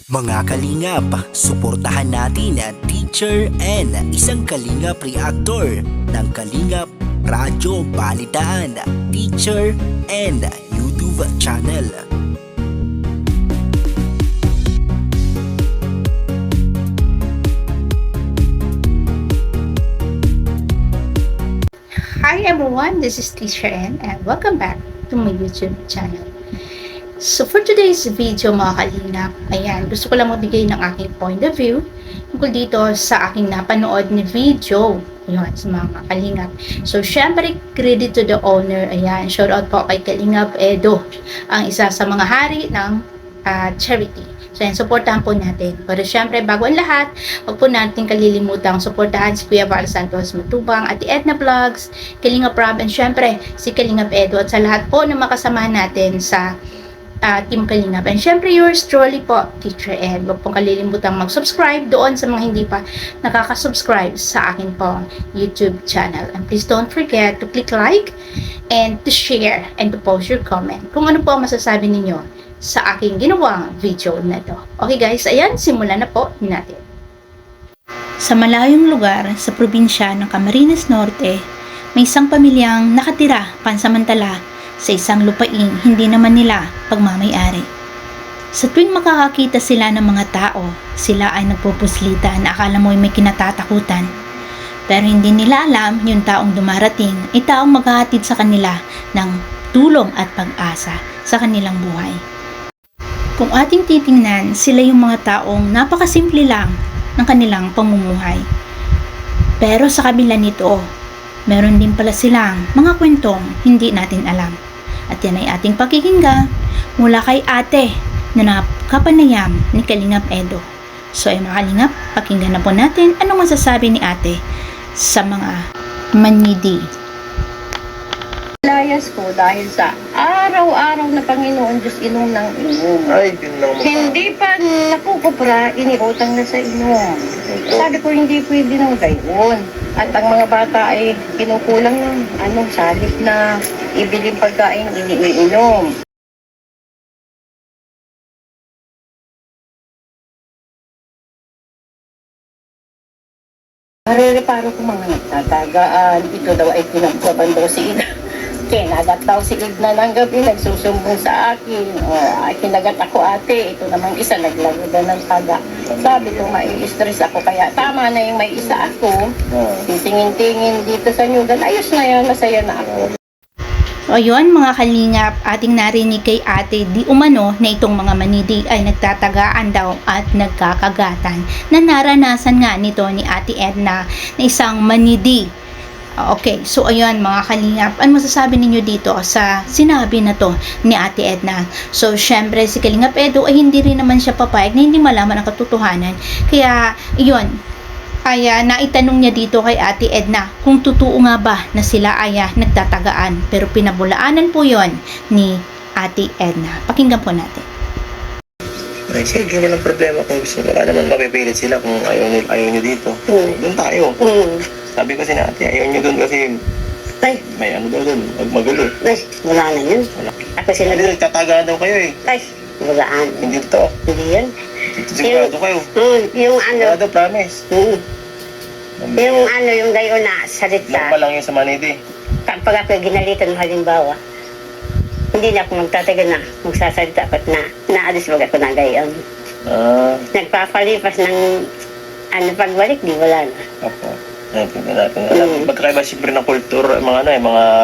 Mga kalingap, suportahan natin ang teacher and isang kalingap reactor ng Kalingap Radyo Balitaan, teacher and YouTube channel. Hi everyone, this is Teacher N and welcome back to my YouTube channel. So for today's video mga kalingap, ayan, gusto ko lang magbigay ng aking point of view tungkol dito sa aking napanood ni video. Ayan, sa mga kalingap. So syempre, credit to the owner. Ayan, shout out po kay Kalingap Edo, ang isa sa mga hari ng charity. So yan, supportahan po natin. Pero syempre, bago ang lahat, huwag po natin kalilimutang supportahan si Kuya Val Santos Matubang, Ate Edna Vlogs, Kalingap Rob, and syempre, si Kalingap Edo, at sa lahat po na makasama natin sa Team Kalingap. And syempre, yours truly po, Teacher Ed. Huwag pong kalilimutang mag-subscribe doon sa mga hindi pa nakaka-subscribe sa akin po YouTube channel. And please don't forget to click like and to share and to post your comment kung ano po ang masasabi ninyo sa aking ginawang video na to. Okay guys, ayan, simulan na po natin. Sa malayong lugar sa probinsya ng Camarines Norte, may isang pamilyang nakatira pansamantala sa isang lupaing hindi naman nila pagmamay-ari. Sa tuwing makakakita sila ng mga tao, sila ay nagpupuslita na akala mo ay may kinatatakutan. Pero hindi nila alam yung taong dumarating ay taong maghahatid sa kanila ng tulong at pag-asa sa kanilang buhay. Kung ating titingnan, sila yung mga taong napakasimple lang ng kanilang pamumuhay. Pero sa kabila nito, meron din pala silang mga kwentong hindi natin alam. At yan ay ating pakikinggan mula kay ate na nakapanayam ni Kalingap Edo. So ay mga kalingap, pakinggan na po natin anong masasabi ni ate sa mga manidi. Layas ko dahil sa araw-araw na Panginoon Diyos inom ng inom. Ay, yun lang mo. Hindi pa nakukupra, iniutang na sa inom. Sabi ko hindi pwede nang gayon. At ang mga bata ay kinukulang ng salip na ibiling pagkain iniinom. Marereparo ko mga nagtatagaan. Ito daw ay pinagkaban daw si Ina. Kinagat daw si Igna ng gabi, nagsusumbong sa akin. Ay, kinagat ako ate. Ito namang isa, naglago daw ng taga. Sabi ko, mai-stress ako. Kaya tama na yung may isa ako. Titingin-tingin dito sa nyugan. Ayos na yan, masaya na ako. So ayun mga kalingap, ating narinig kay ate di umano na itong mga manidi ay nagtatagaan daw at nagkakagatan na naranasan nga nito ni Ate Edna na isang manidi. Okay, so ayun mga kalingap, ano masasabi ninyo dito sa sinabi na to ni Ate Edna? So syempre si Kalingap Edo ay hindi rin naman siya papayag na hindi malaman ang katotohanan. Kaya yun, ay naitanong niya dito kay Ate Edna kung totoo nga ba na sila ay nagtatagaan. Pero pinabulaanan po yon ni Ate Edna. Pakinggan po natin. Ay, sige, walang problema kung gusto ko. Naman mapipilit sila kung ayaw nyo dito. Doon tayo. Sabi ko si ate, ayaw nyo doon kasi Ay, may ano daw doon, magulo. ay, wala na yun. Wala. Ako sila Hindi, nagtatagaan daw kayo eh. Ay, walaan. Hindi to. Hindi yun. Sigurado kayo. Yung Sigurado, promise. yung gayon na salita. Normal lang yun sa manidi. Kapag ako ginalitan, halimbawa, hindi na ako magtatagal na magsasalita at naalis wag ako na gayon. Nagpapalipas ng pagbalik, di wala na. Opo. Naintindihan natin. Magkakaiba siyempre ng kultura, mga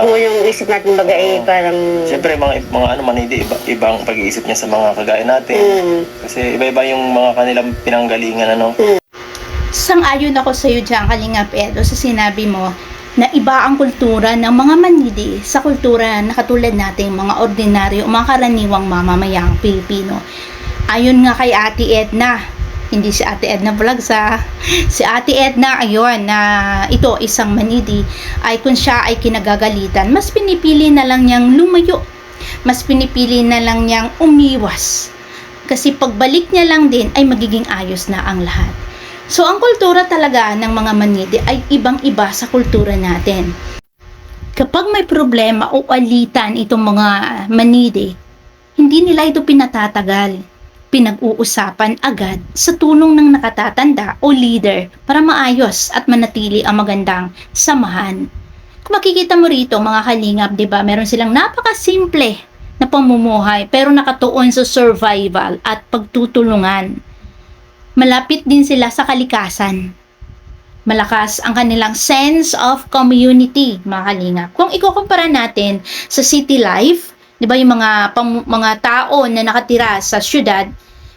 Kung yung isip natin baga parang... siyempre mga manidi, ibang pag-iisip niya sa mga kagaya natin. Kasi iba-iba yung mga kanilang pinanggalingan, Sang-ayon ako sa iyo dyan, Kalingap Edo, sa sinabi mo na iba ang kultura ng mga manidi sa kultura na katulad nating mga ordinaryo, mga karaniwang mamamayang Pilipino. Ayon nga kay Ate Edna, hindi si Ate Edna Vlogs si Ate Edna, ayun, na ito isang manidi, ay kung siya ay kinagagalitan, mas pinipili na lang niyang lumayo, mas pinipili na lang niyang umiwas, kasi pagbalik niya lang din ay magiging ayos na ang lahat. So ang kultura talaga ng mga manidi ay ibang-iba sa kultura natin. Kapag may problema o alitan itong mga manidi, hindi nila ito pinatatagal. pinag-uusapan agad sa tulong ng nakatatanda o leader para maayos at manatili ang magandang samahan. Kung makikita mo rito mga kalingap, di ba, meron silang napakasimple na pamumuhay pero nakatuon sa survival at pagtutulungan. Malapit din sila sa kalikasan. Malakas ang kanilang sense of community, mga kalingap. Kung ikukumpara natin sa city life, di ba, yung mga tao na nakatira sa syudad,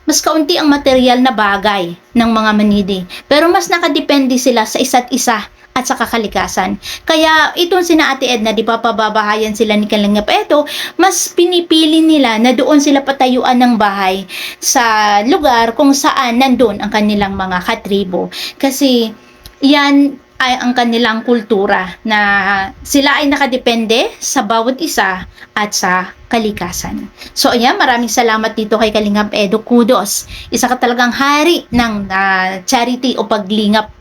mas kaunti ang material na bagay ng mga manidi. Pero mas nakadepende sila sa isa't isa at sa kalikasan. Kaya itong sina Ate Edna, di ba, pababahayan sila ni Kalingap Edo, mas pinipili nila na doon sila patayuan ng bahay sa lugar kung saan nandun ang kanilang mga katribo. Kasi yan ay ang kanilang kultura na sila ay nakadepende sa bawat isa at sa kalikasan. So ayan, maraming salamat dito kay Kalingap Edo. Kudos. Isa ka talagang hari ng charity o paglingap.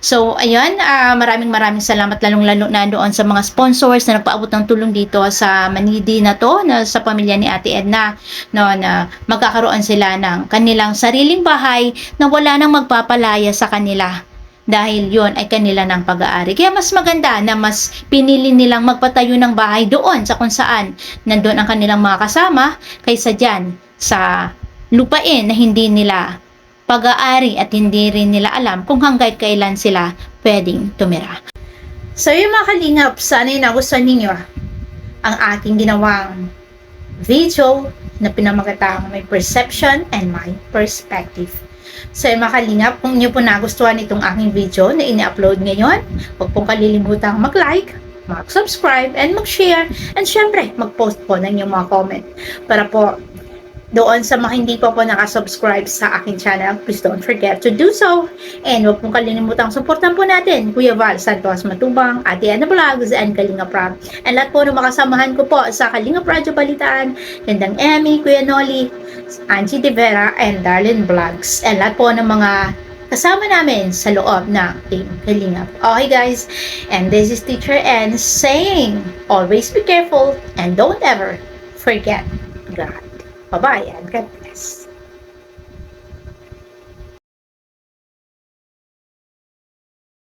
So ayan, maraming salamat lalong-lalo na doon sa mga sponsors na nagpaabot ng tulong dito sa manidi na to, na sa pamilya ni Ate Edna, no, na magkakaroon sila ng kanilang sariling bahay na wala nang magpapalaya sa kanila. Dahil yon ay kanila ng pag-aari. Kaya mas maganda na mas pinili nilang magpatayo ng bahay doon sa kung saan nandun ang kanilang mga kasama kaysa dyan sa lupain na hindi nila pag-aari at hindi rin nila alam kung hanggang kailan sila pwedeng tumira. So yung mga kalingap, sana yung nagustuhan ninyo ang aking ginawang video na pinamagatang My Perception and My Perspective. So mga kalingap, kung niyo po nagustuhan itong aking video na ini-upload ngayon, huwag pong kalilimutang mag-like, mag-subscribe, and mag-share, and syempre, mag-post po ng inyong mga comment para po doon sa mga hindi pa po nakasubscribe sa aking channel, please don't forget to do so. And huwag pong kalilimutang supportan po natin Kuya Val Santos Matubang, Ate Ana Vlogs, and Kalingap Rob. And lahat po ng makasamahan ko po sa Kalingap Radyo Balitaan, Gandang Emmy, Kuya Noli, Angie De Vera, and Darlene Vlogs. And lahat po ng mga kasama namin sa loob ng Team Kalingap. Okay guys, and this is Teacher N saying, always be careful and don't ever forget God. Bye-bye and God bless.